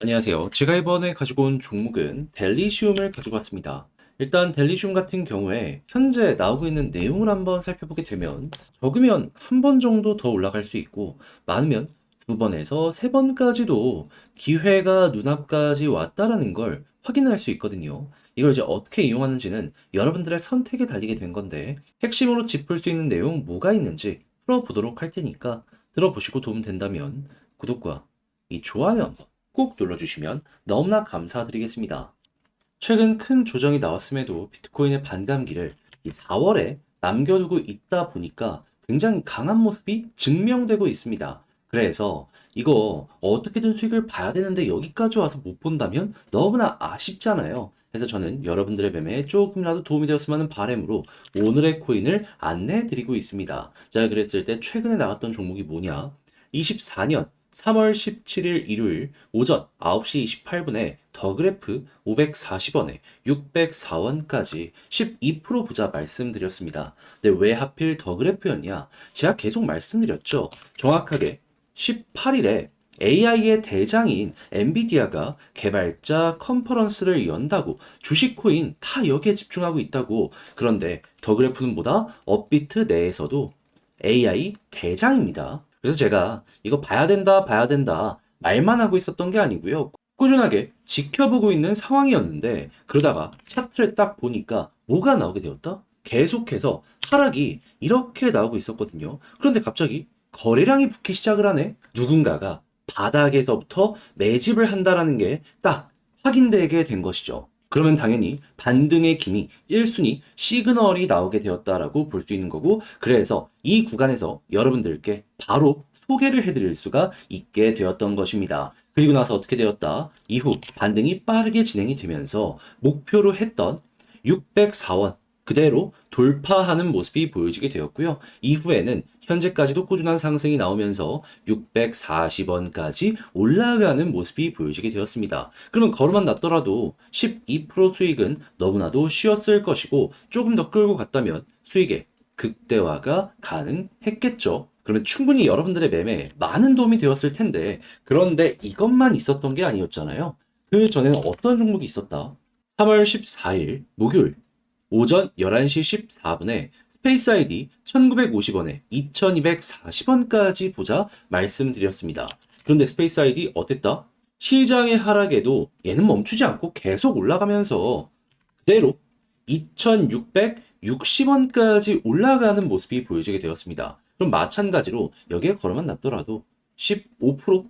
안녕하세요. 제가 이번에 가지고 온 종목은 델리시움을 가지고 왔습니다. 일단 델리시움 같은 경우에 현재 나오고 있는 내용을 한번 살펴보게 되면 적으면 한 번 정도 더 올라갈 수 있고 많으면 두 번에서 세 번까지도 기회가 눈앞까지 왔다라는 걸 확인할 수 있거든요. 이걸 이제 어떻게 이용하는지는 여러분들의 선택에 달리게 된 건데 핵심으로 짚을 수 있는 내용 뭐가 있는지 풀어보도록 할 테니까 들어보시고 도움 된다면 구독과 이 좋아요 한번 꼭 눌러주시면 너무나 감사드리겠습니다. 최근 큰 조정이 나왔음에도 비트코인의 반감기를 이 4월에 남겨두고 있다 보니까 굉장히 강한 모습이 증명되고 있습니다. 그래서 이거 어떻게든 수익을 봐야 되는데 여기까지 와서 못 본다면 너무나 아쉽잖아요. 그래서 저는 여러분들의 매매에 조금이라도 도움이 되었으면 하는 바람으로 오늘의 코인을 안내해 드리고 있습니다. 자, 그랬을 때 최근에 나왔던 종목이 뭐냐? 24년 3월 17일 일요일 오전 9시 28분에 더그래프 540원에 604원까지 12% 부자 말씀드렸습니다. 근데 왜 하필 더그래프였냐? 제가 계속 말씀드렸죠. 정확하게 18일에 AI의 대장인 엔비디아가 개발자 컨퍼런스를 연다고 주식 코인 다 여기에 집중하고 있다고. 그런데 더그래프는 뭐다? 업비트 내에서도 AI 대장입니다. 그래서 제가 이거 봐야 된다, 봐야 된다 말만 하고 있었던 게 아니고요. 꾸준하게 지켜보고 있는 상황이었는데 그러다가 차트를 딱 보니까 뭐가 나오게 되었다? 계속해서 하락이 이렇게 나오고 있었거든요. 그런데 갑자기 거래량이 붙기 시작을 하네? 누군가가 바닥에서부터 매집을 한다라는 게 딱 확인되게 된 것이죠. 그러면 당연히 반등의 기미 1순위 시그널이 나오게 되었다라고 볼 수 있는 거고, 그래서 이 구간에서 여러분들께 바로 소개를 해드릴 수가 있게 되었던 것입니다. 그리고 나서 어떻게 되었다? 이후 반등이 빠르게 진행이 되면서 목표로 했던 604원 그대로 돌파하는 모습이 보여지게 되었고요. 이후에는 현재까지도 꾸준한 상승이 나오면서 640원까지 올라가는 모습이 보여지게 되었습니다. 그러면 걸음만 났더라도 12% 수익은 너무나도 쉬웠을 것이고 조금 더 끌고 갔다면 수익의 극대화가 가능했겠죠. 그러면 충분히 여러분들의 매매에 많은 도움이 되었을 텐데, 그런데 이것만 있었던 게 아니었잖아요. 그 전에는 어떤 종목이 있었다? 3월 14일 목요일 오전 11시 14분에 스페이스 아이디 1950원에 2240원까지 보자 말씀드렸습니다. 그런데 스페이스 아이디 어땠다? 시장의 하락에도 얘는 멈추지 않고 계속 올라가면서 그대로 2660원까지 올라가는 모습이 보여지게 되었습니다. 그럼 마찬가지로 여기에 걸어만 놨더라도 15%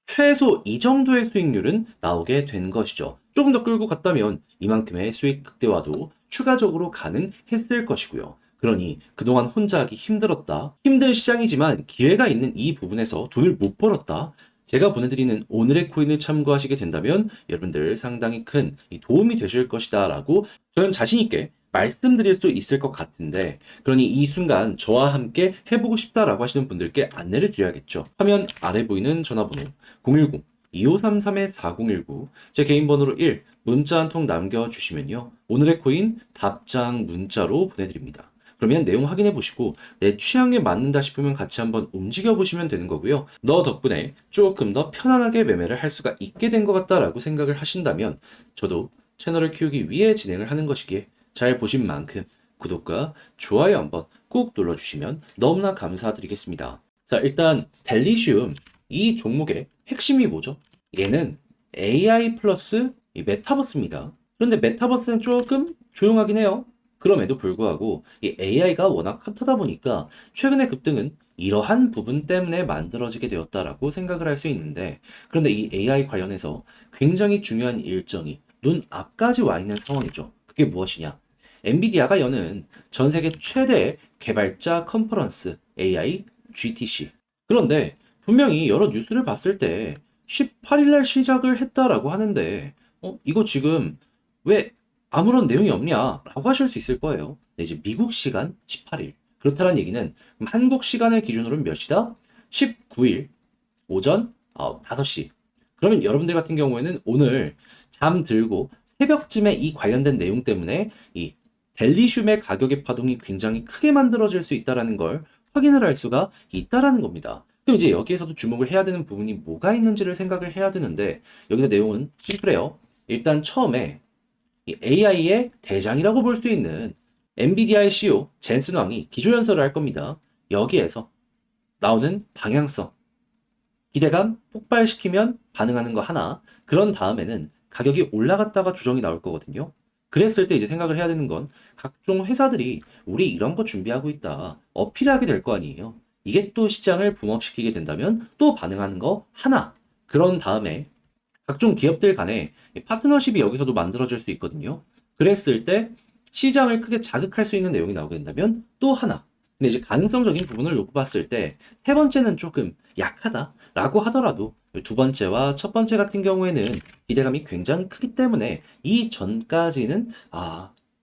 최소 이 정도의 수익률은 나오게 된 것이죠. 조금 더 끌고 갔다면 이만큼의 수익 극대화도 추가적으로 가능했을 것이고요. 그러니 그동안 혼자 하기 힘들었다. 힘든 시장이지만 기회가 있는 이 부분에서 돈을 못 벌었다. 제가 보내드리는 오늘의 코인을 참고하시게 된다면 여러분들 상당히 큰 도움이 되실 것이다 라고 저는 자신있게 말씀드릴 수 있을 것 같은데, 그러니 이 순간 저와 함께 해보고 싶다라고 하시는 분들께 안내를 드려야겠죠. 화면 아래 보이는 전화번호 010-2533-4019 제 개인 번호로 1 문자 한 통 남겨주시면요, 오늘의 코인 답장 문자로 보내드립니다. 그러면 내용 확인해 보시고 내 취향에 맞는다 싶으면 같이 한번 움직여 보시면 되는 거고요. 너 덕분에 조금 더 편안하게 매매를 할 수가 있게 된 것 같다라고 생각을 하신다면 저도 채널을 키우기 위해 진행을 하는 것이기에 잘 보신 만큼 구독과 좋아요 한번 꼭 눌러주시면 너무나 감사드리겠습니다. 자, 일단 델리시움 이 종목의 핵심이 뭐죠? 얘는 AI 플러스 이 메타버스입니다. 그런데 메타버스는 조금 조용하긴 해요. 그럼에도 불구하고 이 AI가 워낙 핫하다 보니까 최근의 급등은 이러한 부분 때문에 만들어지게 되었다라고 생각을 할 수 있는데, 그런데 이 AI 관련해서 굉장히 중요한 일정이 눈앞까지 와 있는 상황이죠. 그게 무엇이냐? 엔비디아가 여는 전 세계 최대 개발자 컨퍼런스 AI GTC. 그런데 분명히 여러 뉴스를 봤을 때 18일 날 시작을 했다라고 하는데, 이거 지금 왜 아무런 내용이 없냐라고 하실 수 있을 거예요. 네, 이제 미국 시간 18일. 그렇다는 얘기는 그럼 한국 시간을 기준으로는 몇 시다? 19일 오전 5시. 그러면 여러분들 같은 경우에는 오늘 잠들고 새벽쯤에 이 관련된 내용 때문에 이 델리슘의 가격의 파동이 굉장히 크게 만들어질 수 있다는 걸 확인을 할 수가 있다라는 겁니다. 그럼 이제 여기에서도 주목을 해야 되는 부분이 뭐가 있는지를 생각을 해야 되는데, 여기서 내용은 심플해요. 일단 처음에 이 AI의 대장이라고 볼 수 있는 엔비디아의 CEO 젠슨 왕이 기조연설을 할 겁니다. 여기에서 나오는 방향성, 기대감 폭발시키면 반응하는 거 하나, 그런 다음에는 가격이 올라갔다가 조정이 나올 거거든요. 그랬을 때 이제 생각을 해야 되는 건 각종 회사들이 우리 이런 거 준비하고 있다 어필하게 될 거 아니에요. 이게 또 시장을 붐업시키게 된다면 또 반응하는 거 하나. 그런 다음에 각종 기업들 간에 파트너십이 여기서도 만들어질 수 있거든요. 그랬을 때 시장을 크게 자극할 수 있는 내용이 나오게 된다면 또 하나. 근데 이제 가능성적인 부분을 놓고 봤을 때 세 번째는 조금 약하다라고 하더라도 두 번째와 첫 번째 같은 경우에는 기대감이 굉장히 크기 때문에 이 전까지는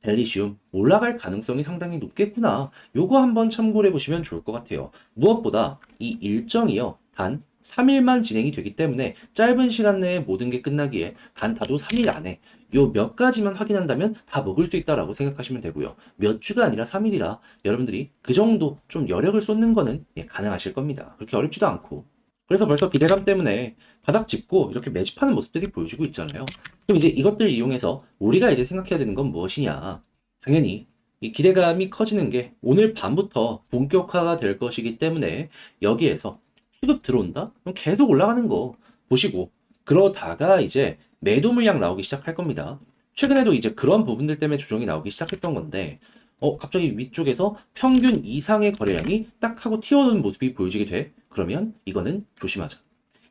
델리시움 올라갈 가능성이 상당히 높겠구나. 요거 한번 참고를 해보시면 좋을 것 같아요. 무엇보다 이 일정이요. 단 3일만 진행이 되기 때문에 짧은 시간 내에 모든 게 끝나기에 단타도 3일 안에 요 몇 가지만 확인한다면 다 먹을 수 있다라고 생각하시면 되고요. 몇 주가 아니라 3일이라 여러분들이 그 정도 좀 여력을 쏟는 거는 가능하실 겁니다. 그렇게 어렵지도 않고. 그래서 벌써 기대감 때문에 바닥 짚고 이렇게 매집하는 모습들이 보여지고 있잖아요. 그럼 이제 이것들 이용해서 우리가 이제 생각해야 되는 건 무엇이냐? 당연히 이 기대감이 커지는 게 오늘 밤부터 본격화가 될 것이기 때문에 여기에서 수급 들어온다? 그럼 계속 올라가는 거 보시고 그러다가 이제 매도 물량 나오기 시작할 겁니다. 최근에도 이제 그런 부분들 때문에 조정이 나오기 시작했던 건데 갑자기 위쪽에서 평균 이상의 거래량이 딱 하고 튀어오는 모습이 보여지게 돼. 그러면 이거는 조심하자.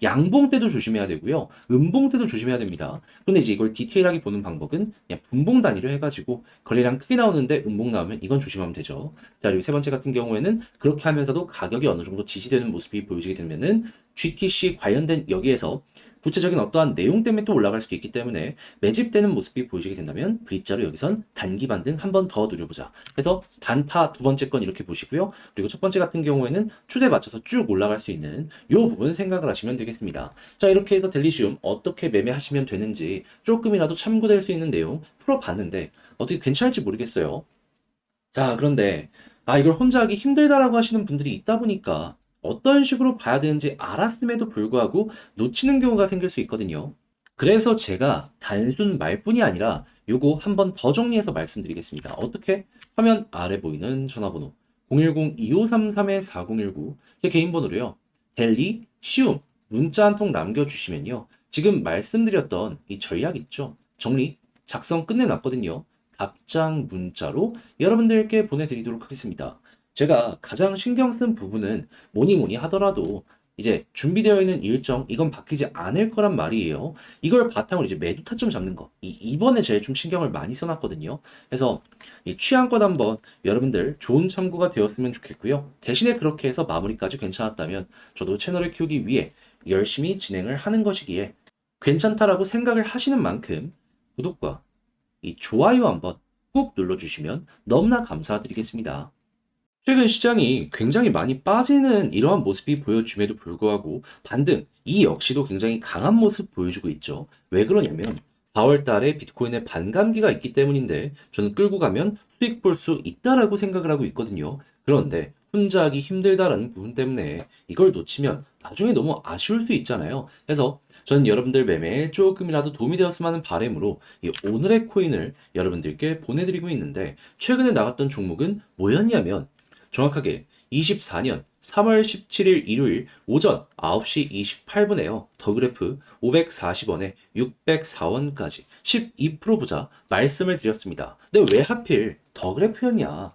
양봉 때도 조심해야 되고요. 음봉 때도 조심해야 됩니다. 그런데 이제 이걸 디테일하게 보는 방법은 그냥 분봉 단위로 해가지고 거래량 크게 나오는데 음봉 나오면 이건 조심하면 되죠. 자, 그리고 세 번째 같은 경우에는 그렇게 하면서도 가격이 어느 정도 지지되는 모습이 보여지게 되면은 GTC 관련된 여기에서 구체적인 어떠한 내용 때문에 또 올라갈 수도 있기 때문에 매집되는 모습이 보여지게 된다면 V자로 여기선 단기 반등 한 번 더 누려보자. 그래서 단타 두 번째 건 이렇게 보시고요. 그리고 첫 번째 같은 경우에는 추세에 맞춰서 쭉 올라갈 수 있는 이 부분 생각을 하시면 되겠습니다. 자, 이렇게 해서 델리시움 어떻게 매매하시면 되는지 조금이라도 참고될 수 있는 내용 풀어봤는데 어떻게 괜찮을지 모르겠어요. 자, 그런데 이걸 혼자 하기 힘들다라고 하시는 분들이 있다 보니까 어떤 식으로 봐야 되는지 알았음에도 불구하고 놓치는 경우가 생길 수 있거든요. 그래서 제가 단순 말뿐이 아니라 요거 한번 더 정리해서 말씀드리겠습니다. 어떻게? 화면 아래 보이는 전화번호 010-2533-4019 제 개인 번호로요. 델리 쉬움 문자 한 통 남겨주시면요. 지금 말씀드렸던 이 전략 있죠? 정리 작성 끝내놨거든요. 답장 문자로 여러분들께 보내드리도록 하겠습니다. 제가 가장 신경 쓴 부분은 뭐니 뭐니 하더라도 이제 준비되어 있는 일정 이건 바뀌지 않을 거란 말이에요. 이걸 바탕으로 이제 매도 타점 잡는 거. 이번에 제일 좀 신경을 많이 써놨거든요. 그래서 이 취향껏 한번 여러분들 좋은 참고가 되었으면 좋겠고요. 대신에 그렇게 해서 마무리까지 괜찮았다면 저도 채널을 키우기 위해 열심히 진행을 하는 것이기에 괜찮다라고 생각을 하시는 만큼 구독과 이 좋아요 한번 꾹 눌러주시면 너무나 감사드리겠습니다. 최근 시장이 굉장히 많이 빠지는 이러한 모습이 보여줌에도 불구하고 반등, 이 역시도 굉장히 강한 모습 보여주고 있죠. 왜 그러냐면 4월 달에 비트코인의 반감기가 있기 때문인데 저는 끌고 가면 수익 볼 수 있다라고 생각을 하고 있거든요. 그런데 혼자 하기 힘들다라는 부분 때문에 이걸 놓치면 나중에 너무 아쉬울 수 있잖아요. 그래서 저는 여러분들 매매에 조금이라도 도움이 되었으면 하는 바람으로 이 오늘의 코인을 여러분들께 보내드리고 있는데 최근에 나갔던 종목은 뭐였냐면 정확하게 24년 3월 17일 일요일 오전 9시 28분에요. 더그래프 540원에 604원까지 12% 보자 말씀을 드렸습니다. 근데 왜 하필 더그래프였냐?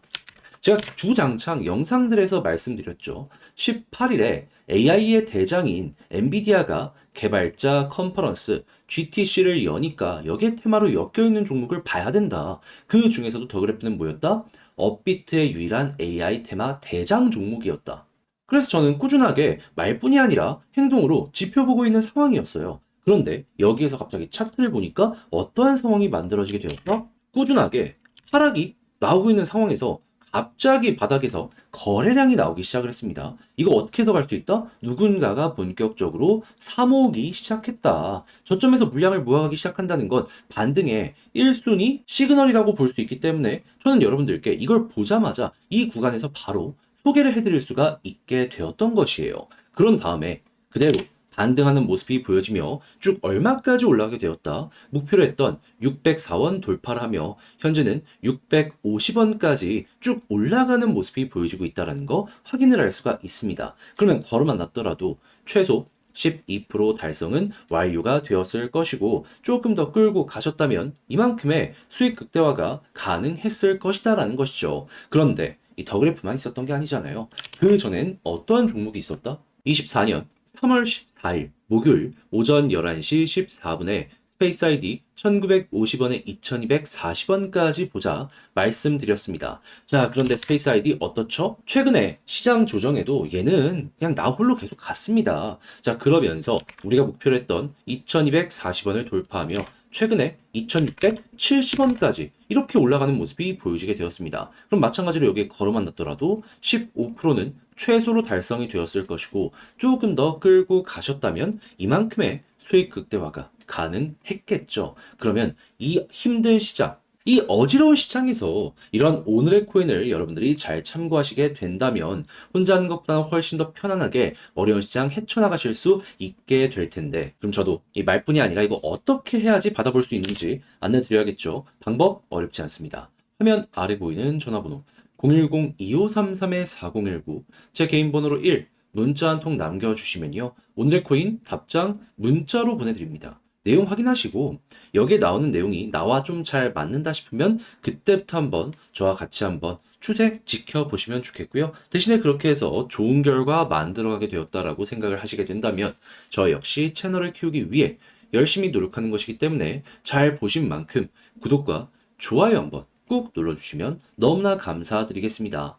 제가 주장창 영상들에서 말씀드렸죠. 18일에 AI의 대장인 엔비디아가 개발자 컨퍼런스 GTC를 여니까 여기에 테마로 엮여있는 종목을 봐야 된다. 그 중에서도 더그래프는 뭐였다? 업비트의 유일한 AI 테마 대장 종목이었다. 그래서 저는 꾸준하게 말뿐이 아니라 행동으로 지켜보고 있는 상황이었어요. 그런데 여기에서 갑자기 차트를 보니까 어떠한 상황이 만들어지게 되었다? 꾸준하게 하락이 나오고 있는 상황에서 갑자기 바닥에서 거래량이 나오기 시작을 했습니다. 이거 어떻게 해석할 수 있다? 누군가가 본격적으로 사모으기 시작했다. 저점에서 물량을 모아가기 시작한다는 건 반등의 1순위 시그널이라고 볼 수 있기 때문에 저는 여러분들께 이걸 보자마자 이 구간에서 바로 소개를 해드릴 수가 있게 되었던 것이에요. 그런 다음에 그대로 반등하는 모습이 보여지며 쭉 얼마까지 올라가게 되었다. 목표로 했던 604원 돌파를 하며 현재는 650원까지 쭉 올라가는 모습이 보여지고 있다는 거 확인을 할 수가 있습니다. 그러면 걸어만 놨더라도 최소 12% 달성은 완료가 되었을 것이고 조금 더 끌고 가셨다면 이만큼의 수익 극대화가 가능했을 것이다라는 것이죠. 그런데 이 더그래프만 있었던 게 아니잖아요. 그 전엔 어떠한 종목이 있었다? 24년 3월 14일 목요일 오전 11시 14분에 스페이스 ID 1950원에 2240원까지 보자 말씀드렸습니다. 자, 그런데 스페이스 아이디 어떻죠? 최근에 시장 조정에도 얘는 그냥 나 홀로 계속 갔습니다. 자, 그러면서 우리가 목표로 했던 2240원을 돌파하며 최근에 2670원까지 이렇게 올라가는 모습이 보여지게 되었습니다. 그럼 마찬가지로 여기에 걸어만 놨더라도 15%는 최소로 달성이 되었을 것이고 조금 더 끌고 가셨다면 이만큼의 수익 극대화가 가능했겠죠. 그러면 이 힘든 시장, 이 어지러운 시장에서 이런 오늘의 코인을 여러분들이 잘 참고하시게 된다면 혼자 하는 것보다 훨씬 더 편안하게 어려운 시장 헤쳐나가실 수 있게 될 텐데, 그럼 저도 이 말뿐이 아니라 이거 어떻게 해야지 받아볼 수 있는지 안내드려야겠죠. 방법 어렵지 않습니다. 화면 아래 보이는 전화번호 010-2533-4019 제 개인 번호로 1 문자 한 통 남겨주시면요. 오늘의 코인 답장 문자로 보내드립니다. 내용 확인하시고 여기에 나오는 내용이 나와 좀 잘 맞는다 싶으면 그때부터 한번 저와 같이 한번 추세 지켜보시면 좋겠고요. 대신에 그렇게 해서 좋은 결과 만들어가게 되었다라고 생각을 하시게 된다면 저 역시 채널을 키우기 위해 열심히 노력하는 것이기 때문에 잘 보신 만큼 구독과 좋아요 한번 꼭 눌러주시면 너무나 감사드리겠습니다.